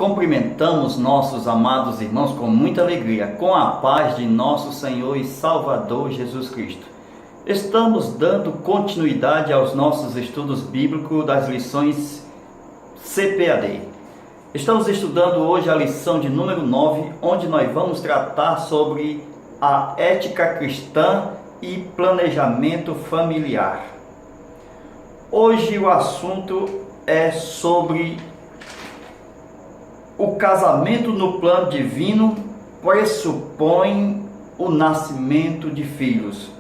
Cumprimentamos nossos amados irmãos com muita alegria, com a paz de nosso Senhor e Salvador Jesus Cristo. Estamos dando continuidade aos nossos estudos bíblicos das lições CPAD. Estamos estudando hoje a lição de número 9, onde nós vamos tratar sobre a ética cristã e planejamento familiar. Hoje o assunto é sobre o casamento no plano divino pressupõe o nascimento de filhos,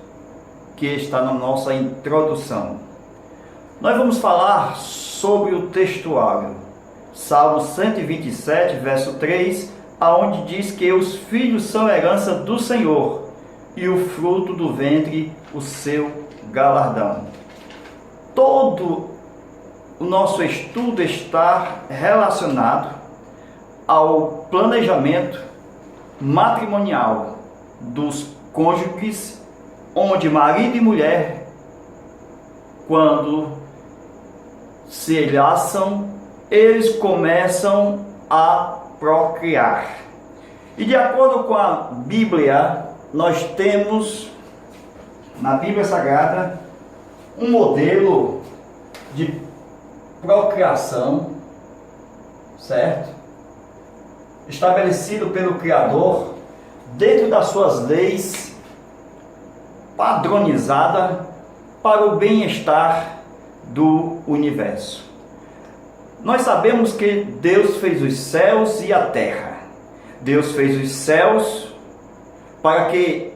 que está na nossa introdução. Nós vamos falar sobre o textuário, Salmo 127, verso 3, aonde diz que os filhos são herança do Senhor e o fruto do ventre o seu galardão. Todo o nosso estudo está relacionado ao planejamento matrimonial dos cônjuges, onde marido e mulher, quando se enlaçam, eles começam a procriar. E de acordo com a Bíblia, nós temos na Bíblia Sagrada um modelo de procriação, certo? Estabelecido pelo Criador, dentro das suas leis, padronizada para o bem-estar do universo. Nós sabemos que Deus fez os céus e a terra. Deus fez os céus para que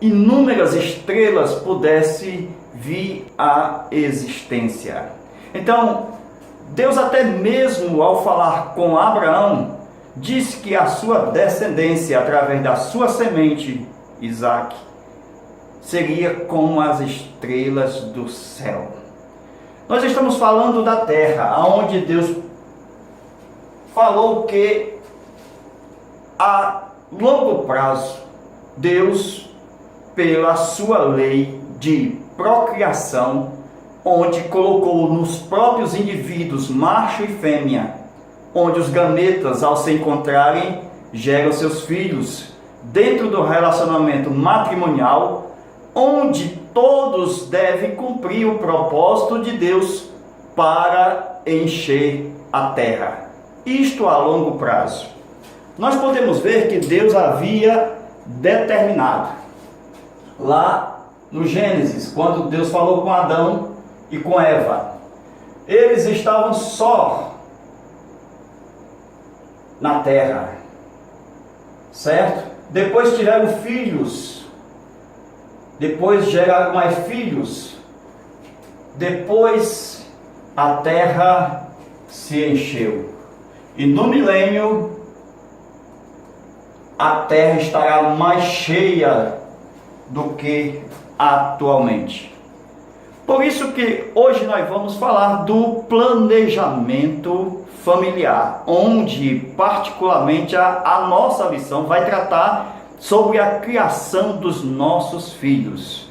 inúmeras estrelas pudessem vir à existência. Então, Deus até mesmo ao falar com Abraão, disse que a sua descendência, através da sua semente, Isaac, seria como as estrelas do céu. Nós estamos falando da terra, onde Deus falou que a longo prazo, Deus, pela sua lei de procriação, onde colocou nos próprios indivíduos, macho e fêmea, onde os gametas, ao se encontrarem, geram seus filhos, dentro do relacionamento matrimonial, onde todos devem cumprir o propósito de Deus para encher a terra. Isto a longo prazo. Nós podemos ver que Deus havia determinado, lá no Gênesis, quando Deus falou com Adão e com Eva, eles estavam só na terra, certo? Depois tiveram filhos, depois geraram mais filhos, depois a terra se encheu, e no milênio a terra estará mais cheia do que atualmente. Por isso que hoje nós vamos falar do planejamento familiar, onde particularmente a nossa lição vai tratar sobre a criação dos nossos filhos.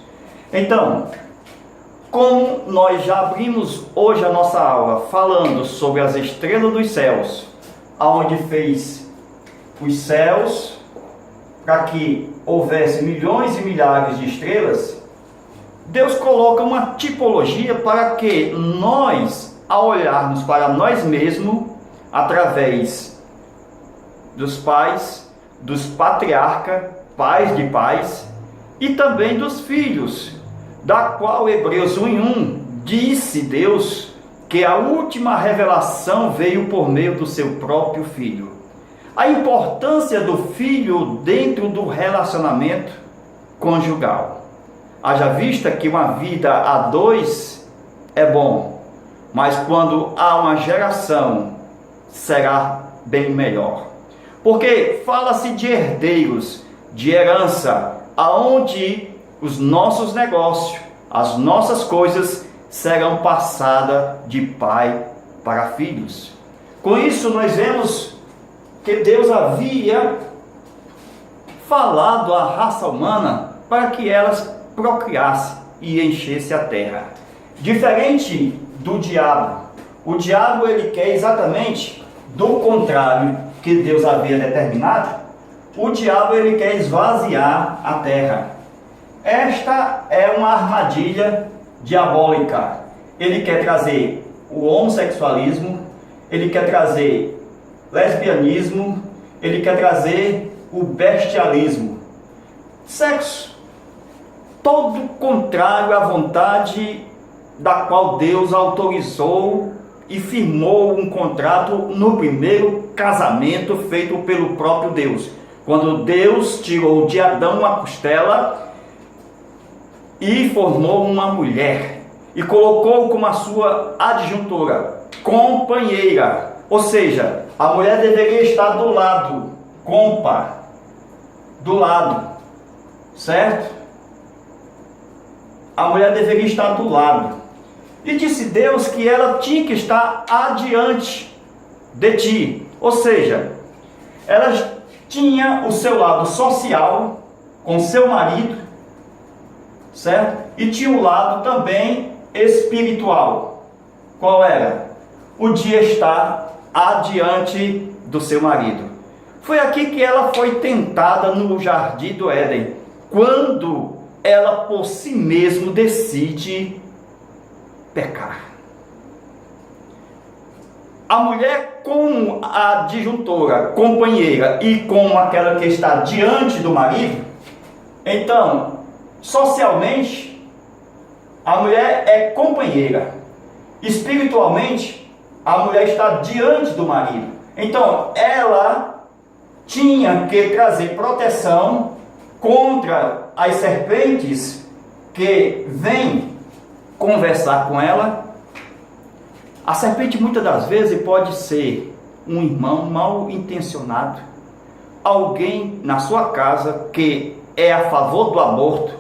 Então, como nós já abrimos hoje a nossa aula falando sobre as estrelas dos céus, aonde fez os céus para que houvesse milhões e milhares de estrelas, Deus coloca uma tipologia para que nós, ao olharmos para nós mesmos, através dos pais, dos patriarcas, pais de pais, e também dos filhos, da qual Hebreus 1:1 disse Deus que a última revelação veio por meio do seu próprio filho. A importância do filho dentro do relacionamento conjugal. Haja vista que uma vida a dois é bom, mas quando há uma geração, será bem melhor. Porque fala-se de herdeiros, de herança, aonde os nossos negócios, as nossas coisas serão passadas de pai para filhos. Com isso nós vemos que Deus havia falado à raça humana para que elas procriasse e enchesse a terra. Diferente do diabo. O diabo ele quer exatamente do contrário que Deus havia determinado, o diabo ele quer esvaziar a terra. Esta é uma armadilha diabólica. Ele quer trazer o homossexualismo, ele quer trazer lesbianismo, ele quer trazer o bestialismo. Sexo, todo contrário à vontade da qual Deus autorizou e firmou um contrato no primeiro casamento feito pelo próprio Deus. Quando Deus tirou de Adão uma costela e formou uma mulher e colocou como a sua adjuntora, companheira, ou seja, a mulher deveria estar do lado, do lado, certo? A mulher deveria estar do lado. E disse Deus que ela tinha que estar adiante de ti, ou seja, ela tinha o seu lado social com seu marido, certo? E tinha um lado também espiritual. Qual era? O de estar adiante do seu marido. Foi aqui que ela foi tentada no jardim do Éden, quando ela por si mesma decide pecar. A mulher com a adjuntora, companheira, e com aquela que está diante do marido, então, socialmente, a mulher é companheira. Espiritualmente, a mulher está diante do marido. Então, ela tinha que trazer proteção contra as serpentes que vêm conversar com ela. A serpente muitas das vezes pode ser um irmão mal intencionado, alguém na sua casa que é a favor do aborto,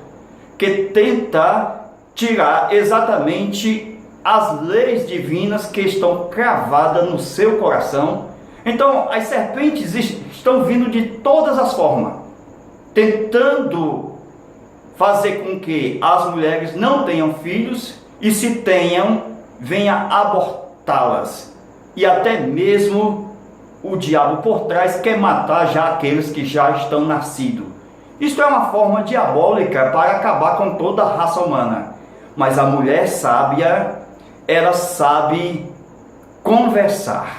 que tenta tirar exatamente as leis divinas que estão cravadas no seu coração. Então as serpentes estão vindo de todas as formas, tentando fazer com que as mulheres não tenham filhos, e se tenham, venha abortá-las. E até mesmo o diabo por trás quer matar já aqueles que já estão nascidos. Isto é uma forma diabólica para acabar com toda a raça humana. Mas a mulher sábia, ela sabe conversar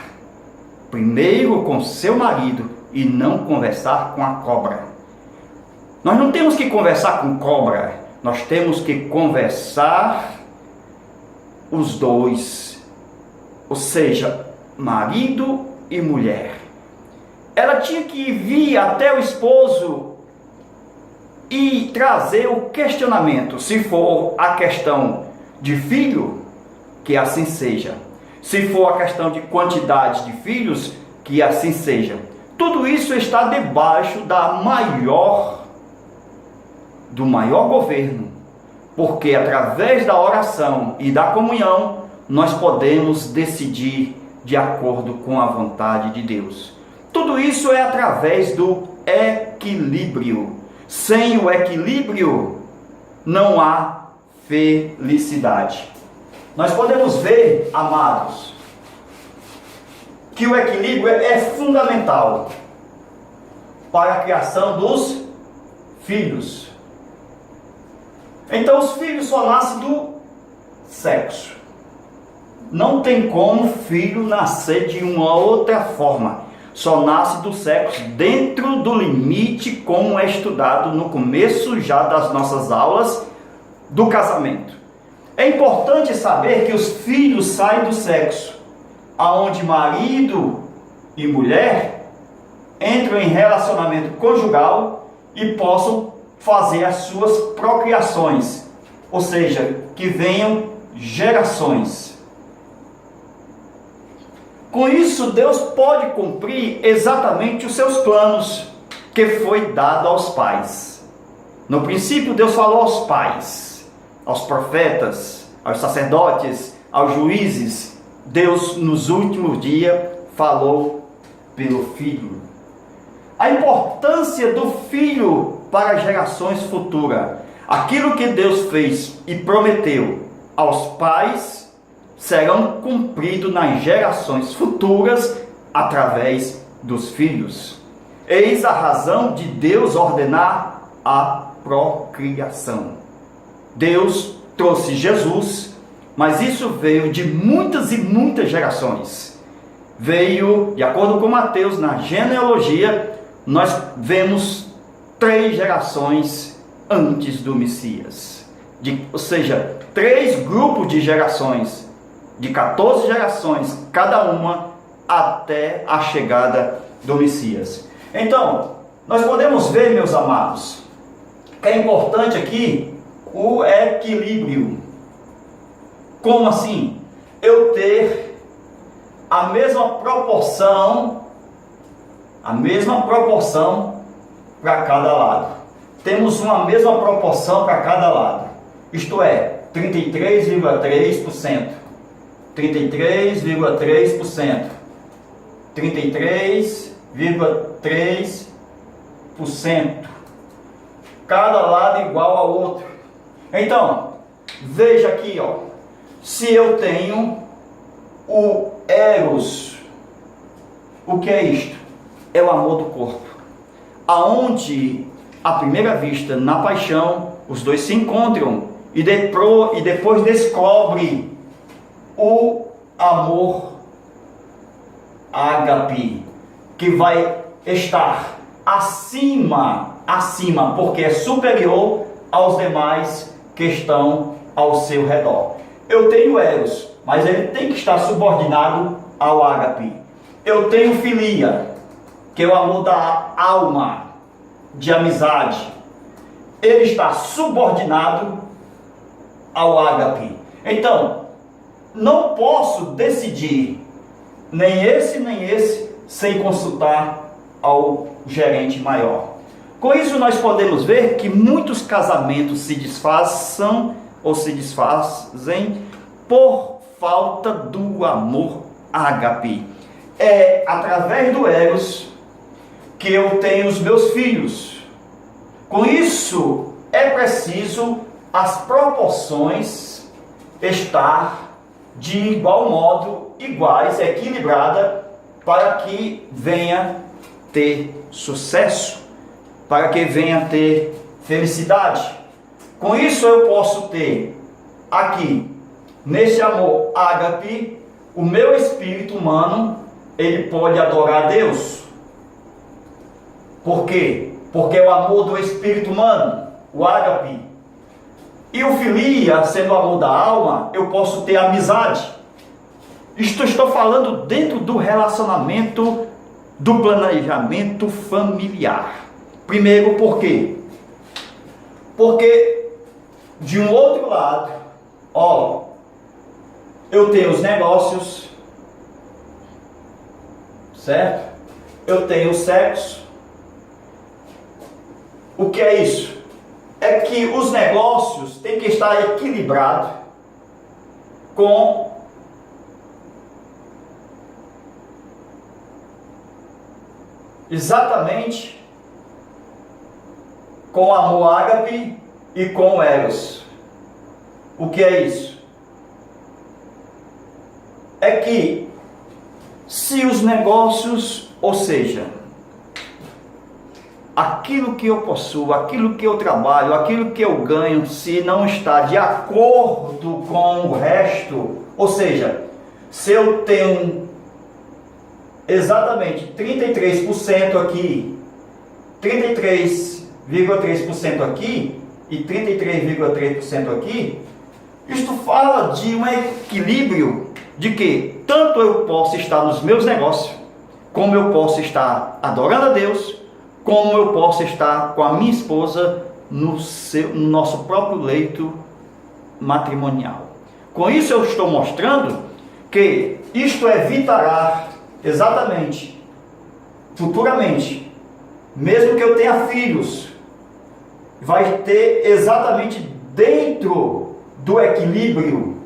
primeiro com seu marido e não conversar com a cobra. Nós não temos que conversar com cobra, nós temos que conversar os dois, ou seja, marido e mulher. Ela tinha que vir até o esposo e trazer o questionamento. Se for a questão de filho, que assim seja. Se for a questão de quantidade de filhos, que assim seja. Tudo isso está debaixo do maior governo, porque através da oração e da comunhão nós podemos decidir de acordo com a vontade de Deus. Tudo isso é através do equilíbrio. Sem o equilíbrio não há felicidade. Nós podemos ver, amados, que o equilíbrio é fundamental para a criação dos filhos. Então os filhos só nascem do sexo. Não tem como filho nascer de uma outra forma. Só nasce do sexo dentro do limite, como é estudado no começo já das nossas aulas do casamento. É importante saber que os filhos saem do sexo, aonde marido e mulher entram em relacionamento conjugal e possam fazer as suas procriações, ou seja, que venham gerações. Com isso, Deus pode cumprir exatamente os seus planos que foi dado aos pais. No princípio, Deus falou aos pais, aos profetas, aos sacerdotes, aos juízes. Deus, nos últimos dias, falou pelo Filho. A importância do Filho para gerações futuras. Aquilo que Deus fez e prometeu aos pais serão cumpridos nas gerações futuras através dos filhos. Eis a razão de Deus ordenar a procriação. Deus trouxe Jesus, mas isso veio de muitas e muitas gerações. Veio, de acordo com Mateus, na genealogia, nós vemos 3 gerações antes do Messias. Ou seja, 3 grupos de gerações, de 14 gerações, cada uma, até a chegada do Messias. Então, nós podemos ver, meus amados, que é importante aqui o equilíbrio. Como assim? Eu ter a mesma proporção para cada lado. Temos uma mesma proporção para cada lado. Isto é, 33,3%. 33,3%. 33,3%. Cada lado igual ao outro. Então, veja aqui, ó. Se eu tenho o eros, o que é isto? É o amor do corpo. Aonde, à primeira vista, na paixão, os dois se encontram e depois descobre o amor ágape, que vai estar acima, porque é superior aos demais que estão ao seu redor. Eu tenho eros, mas ele tem que estar subordinado ao ágape. Eu tenho filia, que é o amor da alma, de amizade. Ele está subordinado ao ágape. Então, não posso decidir nem esse sem consultar ao gerente maior. Com isso nós podemos ver que muitos casamentos se desfazem por falta do amor ágape. É através do eros que eu tenho os meus filhos. Com isso é preciso as proporções estar de igual modo, iguais, equilibrada, para que venha ter sucesso, para que venha ter felicidade. Com isso eu posso ter aqui, nesse amor ágape, o meu espírito humano, ele pode adorar a Deus. Por quê? Porque é o amor do espírito humano, o ágape. E o filia, sendo o amor da alma, eu posso ter amizade. Isto estou falando dentro do relacionamento, do planejamento familiar. Primeiro, por quê? Porque, de um outro lado, ó, eu tenho os negócios, certo? Eu tenho o sexo. O que é isso? É que os negócios têm que estar equilibrados com exatamente com o amor ágape e com o eros. O que é isso? É que se os negócios, ou seja, aquilo que eu possuo, aquilo que eu trabalho, aquilo que eu ganho, se não está de acordo com o resto, ou seja, se eu tenho exatamente 33% aqui, 33,3% aqui e 33,3% aqui, isto fala de um equilíbrio de que tanto eu posso estar nos meus negócios, como eu posso estar adorando a Deus, como eu posso estar com a minha esposa no nosso próprio leito matrimonial. Com isso eu estou mostrando que isto evitará exatamente, futuramente, mesmo que eu tenha filhos, vai ter exatamente dentro do equilíbrio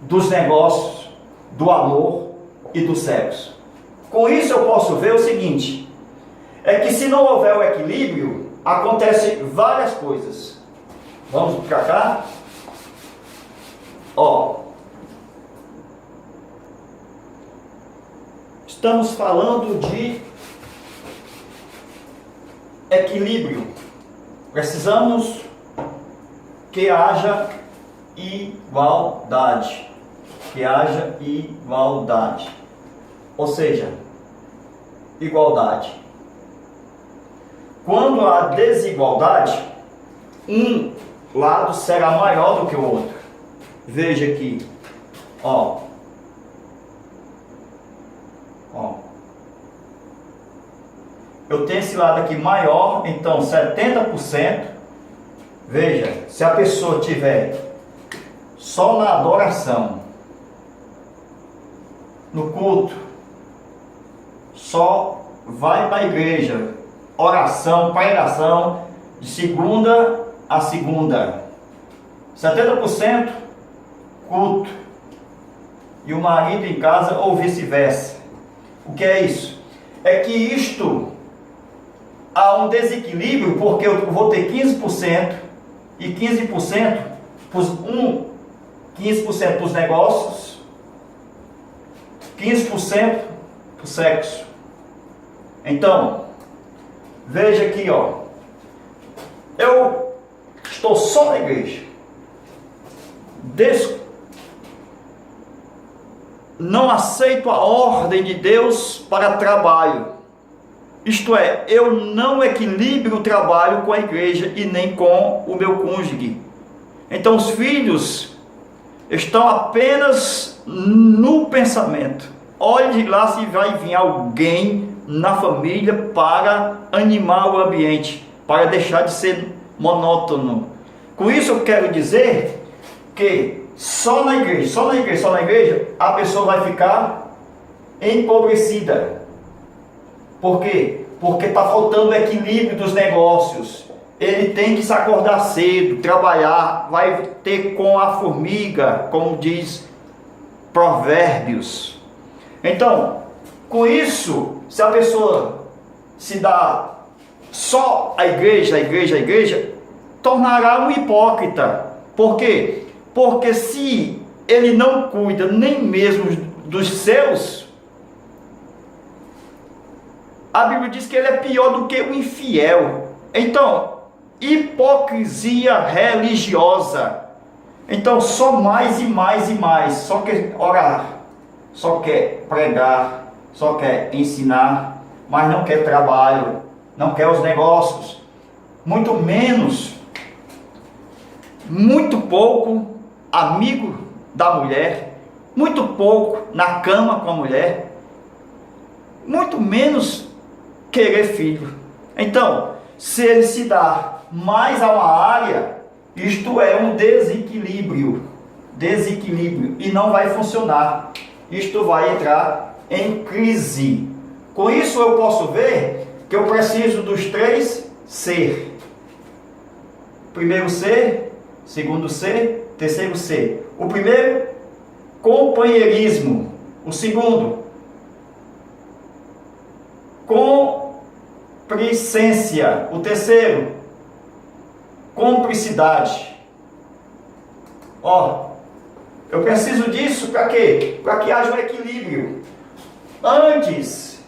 dos negócios, do amor e do sexo. Com isso eu posso ver o seguinte, é que se não houver o equilíbrio, acontece várias coisas. Vamos para cá? Ó, Estamos falando de equilíbrio. Precisamos que haja igualdade. Que haja igualdade. Ou seja, igualdade. Quando há desigualdade, um lado será maior do que o outro. Veja aqui, ó. Eu tenho esse lado aqui maior, então 70%. Veja, se a pessoa tiver só na adoração, no culto, só vai para a igreja, oração, pregação, de segunda a segunda, 70% culto, e o marido em casa ou vice-versa. O que é isso? É que isto há um desequilíbrio, porque eu vou ter 15% e 15% para 15% para os negócios, 15% para o sexo. Então, veja aqui, ó. Eu estou só na igreja. Não aceito a ordem de Deus para trabalho. Isto é, eu não equilibro o trabalho com a igreja e nem com o meu cônjuge. Então os filhos estão apenas no pensamento. Olhe lá se vai vir alguém na família para animar o ambiente, para deixar de ser monótono. Com isso eu quero dizer que só na igreja, a pessoa vai ficar empobrecida. Por quê? Porque está faltando o equilíbrio dos negócios. Ele tem que se acordar cedo, trabalhar, vai ter com a formiga, como diz Provérbios. Então, com isso, se a pessoa se dá só a igreja, tornará um hipócrita. Por quê? Porque se ele não cuida nem mesmo dos seus, a Bíblia diz que ele é pior do que o infiel. Então, hipocrisia religiosa. Então, só mais e mais e mais. Só quer orar, só quer pregar, só quer ensinar, mas não quer trabalho, não quer os negócios. Muito menos, muito pouco amigo da mulher, muito pouco na cama com a mulher, muito menos querer filho. Então, se ele se dá mais a uma área, isto é um desequilíbrio, e não vai funcionar. Isto vai entrar em crise. Com isso eu posso ver que eu preciso dos 3 ser. Primeiro ser, segundo ser, terceiro ser. O primeiro, companheirismo. O segundo, complacência. O terceiro, cumplicidade. Ó, eu preciso disso para quê? Para que haja um equilíbrio. Antes,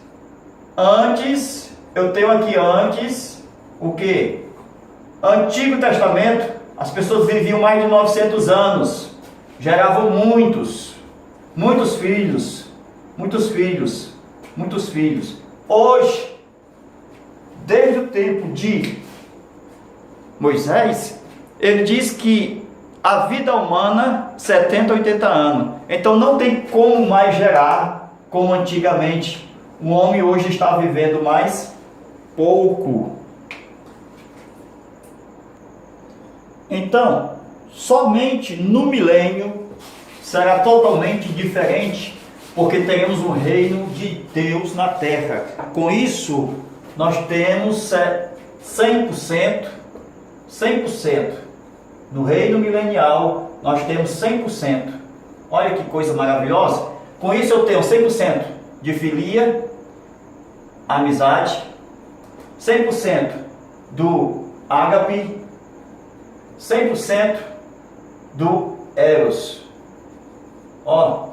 eu tenho aqui o que? Antigo Testamento, as pessoas viviam mais de 900 anos, geravam muitos filhos. Hoje, desde o tempo de Moisés, ele diz que a vida humana 70, 80 anos. Então não tem como mais gerar como antigamente. O homem hoje está vivendo mais pouco. Então, somente no milênio será totalmente diferente, porque teremos o reino de Deus na terra. Com isso, nós temos 100%. No reino milenial, nós temos 100%. Olha que coisa maravilhosa. Com isso eu tenho 100% de filia, amizade, 100% do ágape, 100% do eros. Ó,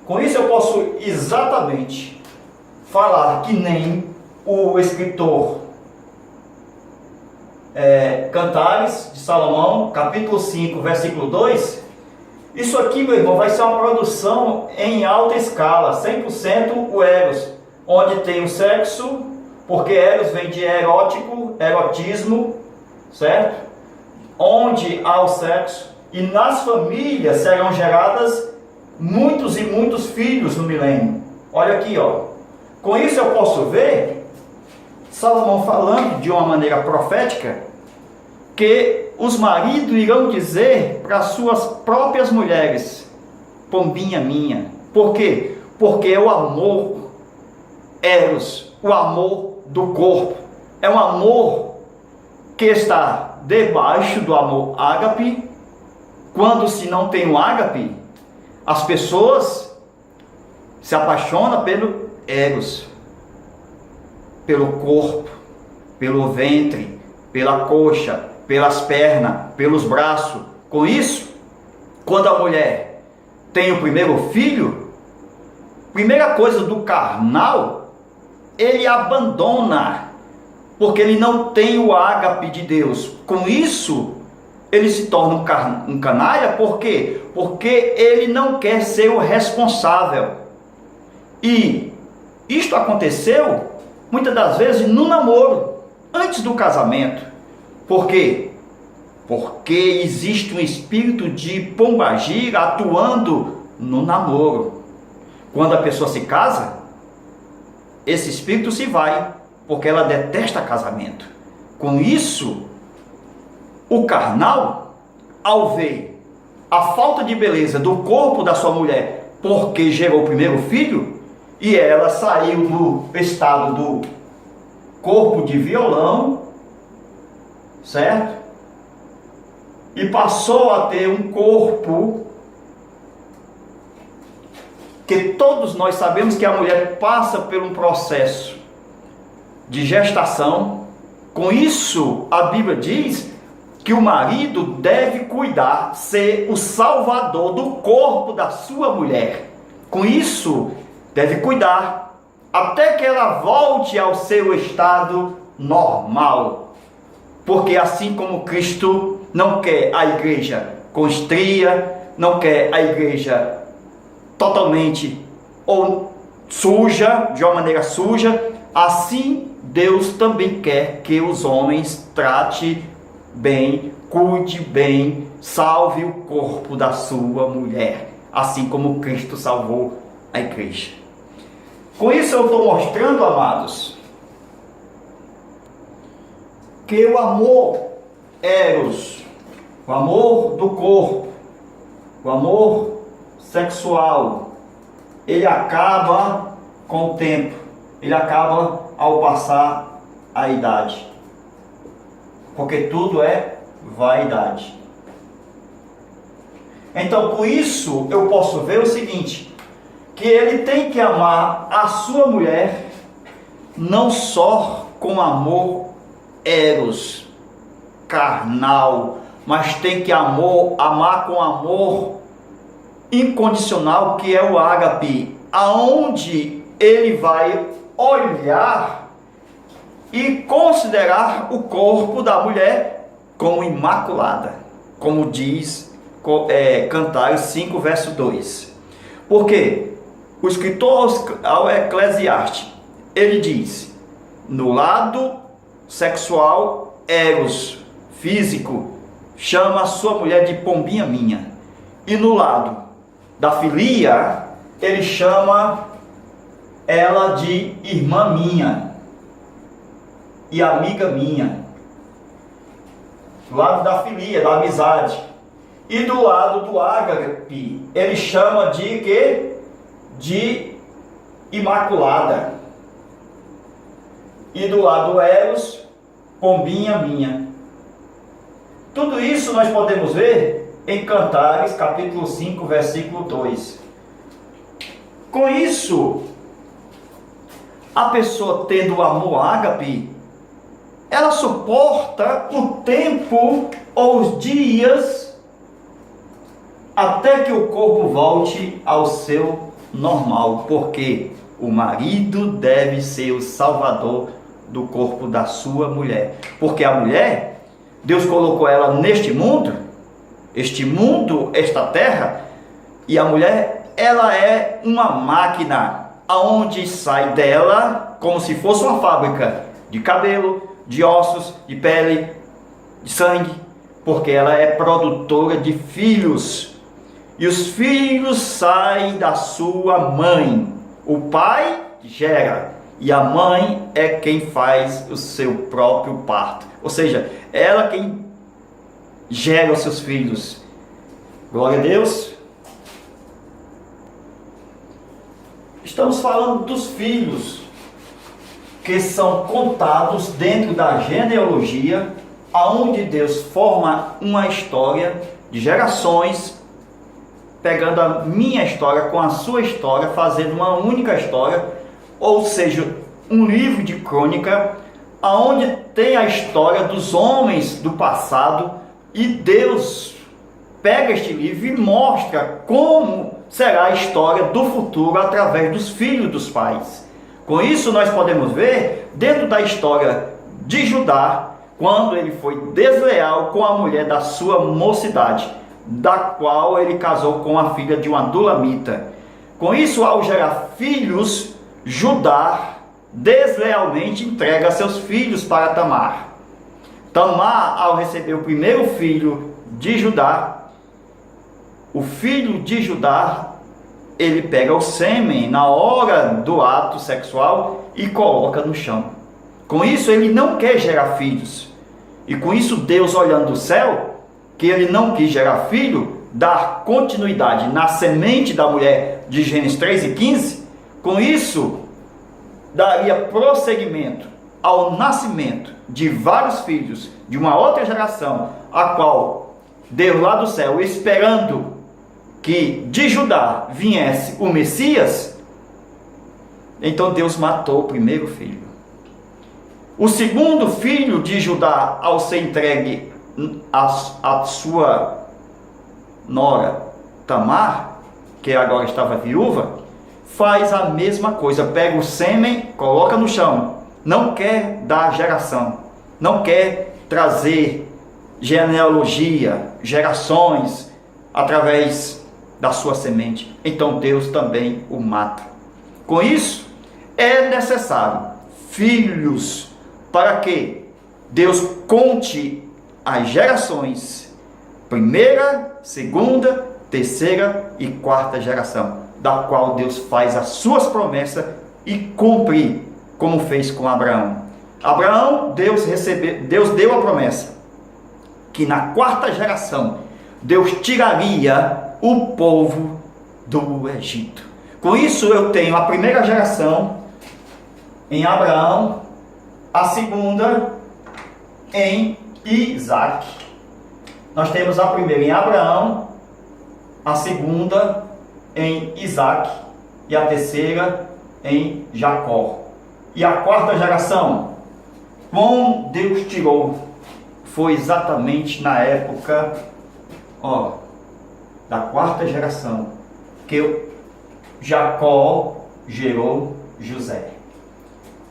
com isso eu posso exatamente falar que nem o escritor Cantares de Salomão, capítulo 5, versículo 2, isso aqui, meu irmão, vai ser uma produção em alta escala, 100% o eros, onde tem o sexo, porque eros vem de erótico, erotismo, certo? Onde há o sexo, e nas famílias serão geradas muitos e muitos filhos no milênio. Olha aqui, ó. Com isso eu posso ver Salomão falando de uma maneira profética que os maridos irão dizer para suas próprias mulheres: pombinha minha. Por quê? Porque é o amor eros, o amor do corpo. É um amor que está debaixo do amor ágape. Quando se não tem o ágape, as pessoas se apaixonam pelo eros, pelo corpo, pelo ventre, pela coxa, pelas pernas, pelos braços. Com isso, quando a mulher tem o primeiro filho, primeira coisa do carnal, ele abandona, porque ele não tem o ágape de Deus. Com isso, ele se torna um canalha. Por quê? Porque ele não quer ser o responsável. E isto aconteceu muitas das vezes no namoro, antes do casamento. Por quê? Porque existe um espírito de pombagira atuando no namoro. Quando a pessoa se casa, esse espírito se vai, porque ela detesta casamento. Com isso, o carnal, ao ver a falta de beleza do corpo da sua mulher, porque gerou o primeiro filho, e ela saiu do estado do corpo de violão, certo? E passou a ter um corpo que todos nós sabemos que a mulher passa por um processo de gestação. Com isso, a Bíblia diz que o marido deve cuidar, ser o salvador do corpo da sua mulher. Com isso, deve cuidar até que ela volte ao seu estado normal. Porque assim como Cristo não quer a igreja com estria, não quer a igreja totalmente ou suja, de uma maneira suja, assim Deus também quer que os homens trate bem, cuide bem, salve o corpo da sua mulher, assim como Cristo salvou a igreja. Com isso eu estou mostrando, amados, que o amor eros, o amor do corpo, o amor sexual, ele acaba com o tempo, ele acaba ao passar a idade, porque tudo é vaidade. Então, com isso, eu posso ver o seguinte, que ele tem que amar a sua mulher, não só com amor eros, carnal, mas tem que amar com amor incondicional, que é o ágape, aonde ele vai olhar e considerar o corpo da mulher como imaculada, como diz Cantares 5, verso 2. Porque o escritor ao Eclesiastes, ele diz, no lado sexual, eros, físico, chama a sua mulher de pombinha minha. E no lado da filia, ele chama ela de irmã minha e amiga minha. Do lado da filia, da amizade. E do lado do ágape, ele chama de quê? De imaculada. E do lado eros, pombinha minha. Tudo isso nós podemos ver em Cantares, capítulo 5, versículo 2. Com isso, a pessoa tendo o amor ágape, ela suporta o tempo ou os dias até que o corpo volte ao seu normal, porque o marido deve ser o salvador do corpo da sua mulher. Porque a mulher, Deus colocou ela neste mundo, esta terra, e a mulher, ela é uma máquina, aonde sai dela como se fosse uma fábrica de cabelo, de ossos, de pele, de sangue, porque ela é produtora de filhos. E os filhos saem da sua mãe. O pai gera e a mãe é quem faz o seu próprio parto. Ou seja, ela quem gera os seus filhos. Glória a Deus. Estamos falando dos filhos que são contados dentro da genealogia, aonde Deus forma uma história de gerações, pegando a minha história com a sua história, fazendo uma única história, ou seja, um livro de crônica, aonde tem a história dos homens do passado, e Deus pega este livro e mostra como será a história do futuro através dos filhos dos pais. Com isso nós podemos ver dentro da história de Judá, quando ele foi desleal com a mulher da sua mocidade, da qual ele casou com a filha de um adulamita. Com isso, ao gerar filhos, Judá deslealmente entrega seus filhos para Tamar. Tamar, ao receber o primeiro filho de Judá, o filho de Judá, ele pega o sêmen na hora do ato sexual e coloca no chão. Com isso, ele não quer gerar filhos. E com isso, Deus, olhando do céu, que ele não quis gerar filho, dar continuidade na semente da mulher de Gênesis 3:15, com isso, daria prosseguimento ao nascimento de vários filhos de uma outra geração, a qual Deus lá do céu, esperando que de Judá viesse o Messias, então Deus matou o primeiro filho. O segundo filho de Judá, ao ser entregue a sua nora Tamar, que agora estava viúva, faz a mesma coisa, pega o sêmen, coloca no chão, não quer dar geração, não quer trazer genealogia, gerações através da sua semente. Então Deus também o mata. Com isso, é necessário filhos para que Deus conte as gerações, primeira, segunda, terceira e quarta geração, da qual Deus faz as suas promessas e cumpre, como fez com Abraão. Abraão, Deus deu a promessa que na quarta geração Deus tiraria o povo do Egito. Com isso eu tenho a primeira geração em Abraão, a segunda em Isaac. Nós temos a primeira em Abraão, a segunda em Isaac e a terceira em Jacó. E a quarta geração, como Deus tirou, foi exatamente na época da quarta geração, que Jacó gerou José.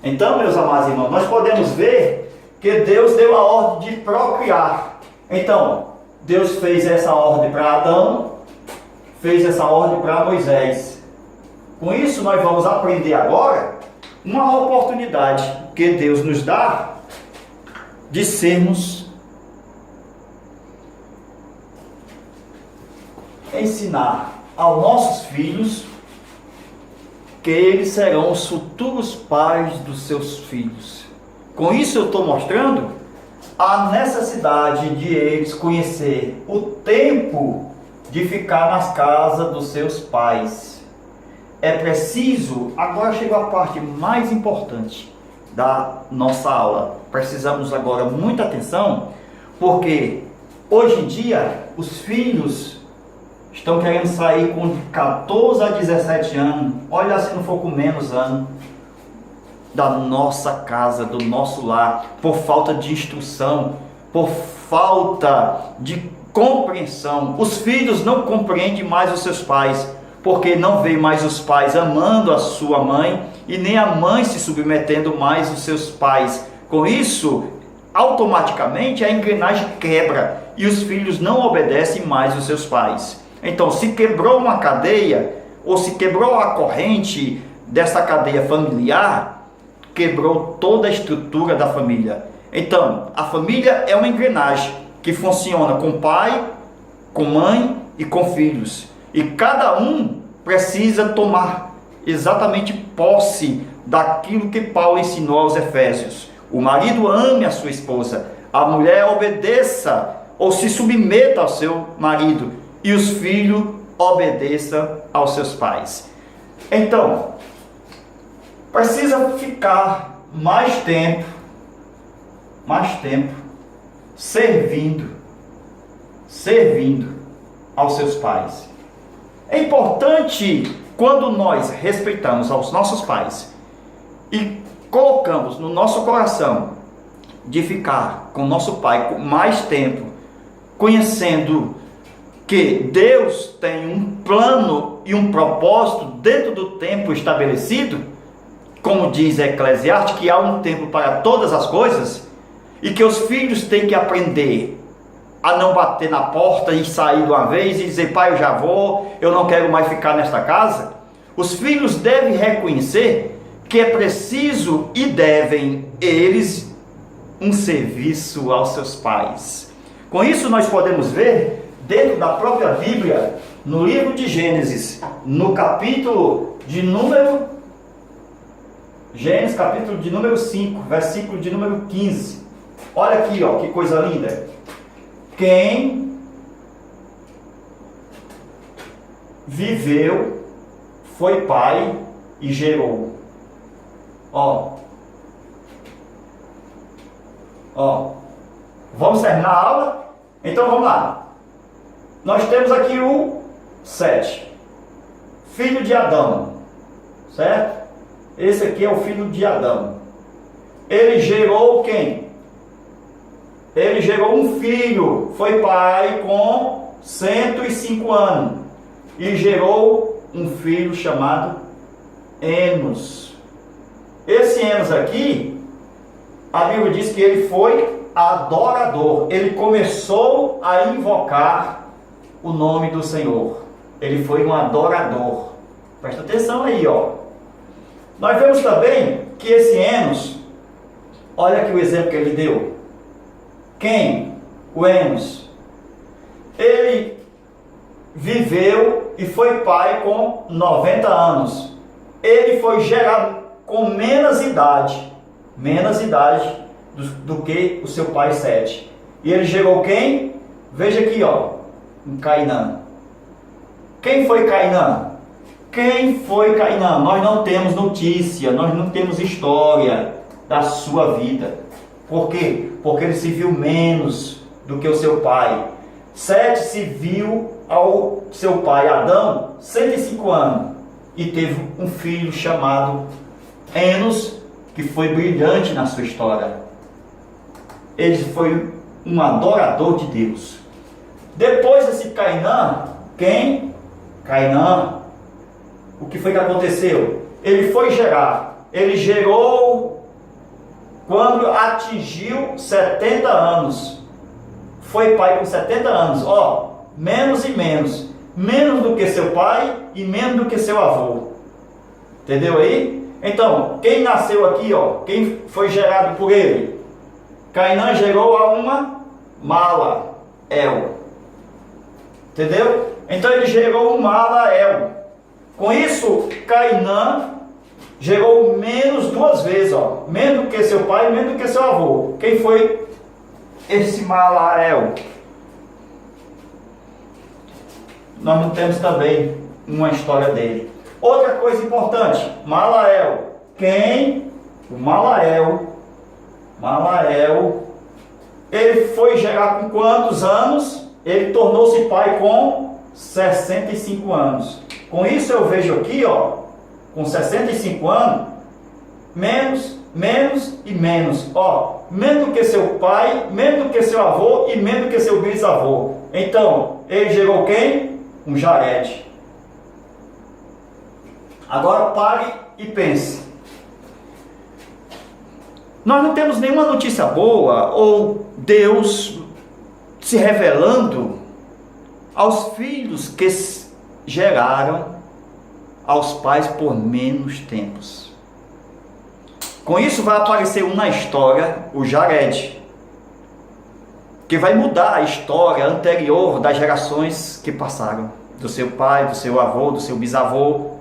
Então, meus amados irmãos, nós podemos ver que Deus deu a ordem de procriar. Então, Deus fez essa ordem para Adão, fez essa ordem para Moisés. Com isso, nós vamos aprender agora uma oportunidade que Deus nos dá de ensinar aos nossos filhos que eles serão os futuros pais dos seus filhos. Com isso eu estou mostrando a necessidade de eles conhecer o tempo de ficar nas casas dos seus pais. É preciso, agora chegou a parte mais importante da nossa aula. Precisamos agora muita atenção, porque hoje em dia os filhos estão querendo sair com 14 a 17 anos, olha se não for com menos anos, da nossa casa, do nosso lar, por falta de instrução, por falta de compreensão. Os filhos não compreendem mais os seus pais, porque não vê mais os pais amando a sua mãe e nem a mãe se submetendo mais aos seus pais. Com isso, automaticamente a engrenagem quebra e os filhos não obedecem mais aos seus pais. Então, se quebrou uma cadeia, ou se quebrou a corrente dessa cadeia familiar, quebrou toda a estrutura da família. Então, a família é uma engrenagem que funciona com pai, com mãe e com filhos. E cada um precisa tomar exatamente posse daquilo que Paulo ensinou aos Efésios. O marido ame a sua esposa, a mulher obedeça ou se submeta ao seu marido e os filhos obedeçam aos seus pais. Então, precisa ficar mais tempo servindo aos seus pais. É importante, quando nós respeitamos aos nossos pais e colocamos no nosso coração de ficar com nosso pai mais tempo, conhecendo que Deus tem um plano e um propósito dentro do tempo estabelecido, como diz Eclesiastes, que há um tempo para todas as coisas, e que os filhos têm que aprender a não bater na porta e sair de uma vez e dizer: pai, eu já vou, eu não quero mais ficar nesta casa. Os filhos devem reconhecer que é preciso e devem eles um serviço aos seus pais. Com isso nós podemos ver dentro da própria Bíblia, no livro de Gênesis, no capítulo de número Gênesis, capítulo de número 5, versículo de número 15. Olha aqui, ó, que coisa linda. Quem viveu, foi pai e gerou. Ó, vamos terminar a aula? Então vamos lá. Nós temos aqui o Sete, filho de Adão, certo? Esse aqui é o filho de Adão. Ele gerou quem? Ele gerou um filho, foi pai com 105 anos e gerou um filho chamado Enos. Esse Enos aqui, a Bíblia diz que ele foi adorador. Ele começou a invocar o nome do Senhor. Ele foi um adorador. Presta atenção aí, ó. Nós vemos também que esse Enos, olha aqui o exemplo que ele deu. Quem? O Enos. Ele viveu e foi pai com 90 anos. Ele foi gerado com menos idade do que o seu pai Sete. E ele gerou quem? Veja aqui, ó, em Cainã. Quem foi Cainã? Quem foi Cainã? Nós não temos notícia, nós não temos história da sua vida. Por quê? Porque ele se viu menos do que o seu pai. Sete se viu ao seu pai Adão 105 anos e teve um filho chamado Enos, que foi brilhante na sua história. Ele foi um adorador de Deus. Depois desse Cainã, quem? Cainã. O que foi que aconteceu? Ele foi gerar. Ele gerou quando atingiu 70 anos. Foi pai com 70 anos. Ó, menos e menos. Menos do que seu pai e menos do que seu avô. Entendeu aí? Então, quem nasceu aqui, ó, quem foi gerado por ele? Cainã gerou a uma Malael. Entendeu? Então ele gerou um Malael. Com isso, Cainã gerou menos duas vezes, ó, menos do que seu pai e menos do que seu avô. Quem foi esse Malael? Nós não temos também uma história dele. Outra coisa importante, Malael. Quem? O Malael, ele foi gerar com quantos anos? Ele tornou-se pai com 65 anos. Com isso eu vejo aqui, ó, com 65 anos, menos e menos. Ó, menos do que seu pai, menos do que seu avô e menos do que seu bisavô. Então, ele gerou quem? Um Jared. Agora pare e pense. Nós não temos nenhuma notícia boa ou Deus se revelando aos filhos que geraram aos pais por menos tempos. Com isso vai aparecer um na história, o Jared, que vai mudar a história anterior das gerações que passaram, do seu pai, do seu avô, do seu bisavô,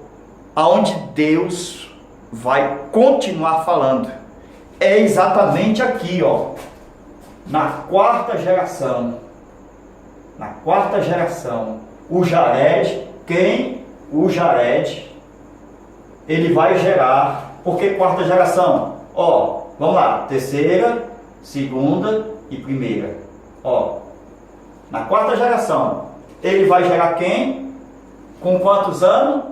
aonde Deus vai continuar falando. É exatamente aqui, ó, na quarta geração, o Jared, o Jared, ele vai gerar. Por que quarta geração? Ó, vamos lá, terceira, segunda e primeira. Ó, na quarta geração, ele vai gerar quem? Com quantos anos?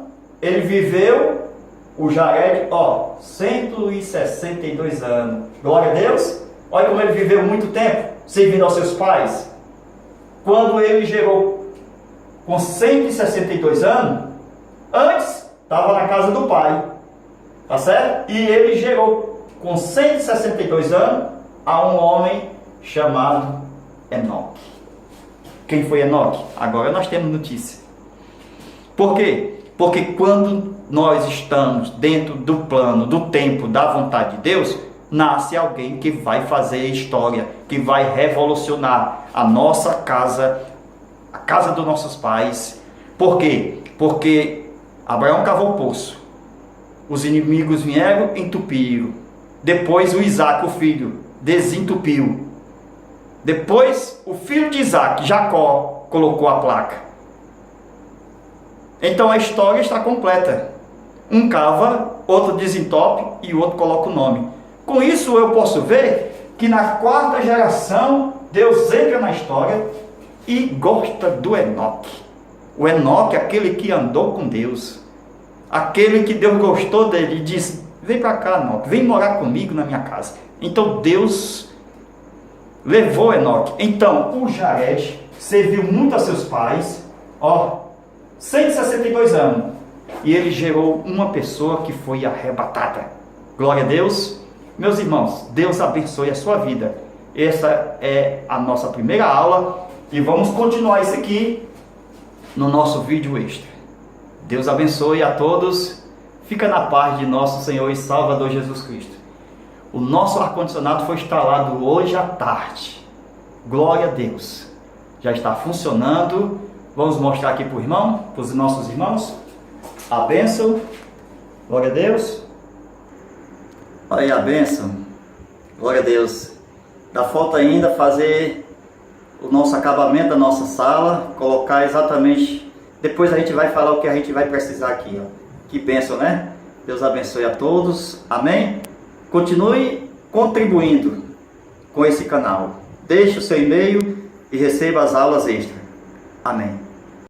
Ele viveu, o Jared, ó, 162 anos. Glória a Deus. Olha como ele viveu muito tempo, servindo aos seus pais. Quando ele gerou com 162 anos, antes estava na casa do pai, tá certo? E ele gerou com 162 anos a um homem chamado Enoque. Quem foi Enoque? Agora nós temos notícia. Por quê? Porque quando nós estamos dentro do plano, do tempo, da vontade de Deus, nasce alguém que vai fazer história, que vai revolucionar a nossa casa, a casa dos nossos pais. Por quê? Porque Abraão cavou o poço, os inimigos vieram e entupiram. Depois o Isaac, o filho, desentupiu. Depois o filho de Isaac, Jacó, colocou a placa. Então a história está completa. Um cava, outro desentope e o outro coloca o nome. Com isso eu posso ver que na quarta geração Deus entra na história e gosta do Enoque. O Enoque é aquele que andou com Deus, aquele que Deus gostou dele e disse: vem para cá, Enoque, vem morar comigo na minha casa. Então Deus levou Enoque. Então o Jared serviu muito a seus pais, ó, 162 anos, e ele gerou uma pessoa que foi arrebatada. Glória a Deus. Meus irmãos, Deus abençoe a sua vida. Essa é a nossa primeira aula e vamos continuar isso aqui no nosso vídeo extra. Deus abençoe a todos. Fica na paz de nosso Senhor e Salvador Jesus Cristo. O nosso ar-condicionado foi instalado hoje à tarde. Glória a Deus. Já está funcionando. Vamos mostrar aqui para o irmão, para os nossos irmãos. A bênção. Glória a Deus. Olha aí a bênção. Glória a Deus. Dá falta ainda fazer o nosso acabamento da nossa sala. Colocar exatamente. Depois a gente vai falar o que a gente vai precisar aqui, ó. Que bênção, né? Deus abençoe a todos. Amém? Continue contribuindo com esse canal. Deixe o seu e-mail e receba as aulas extras. Amém.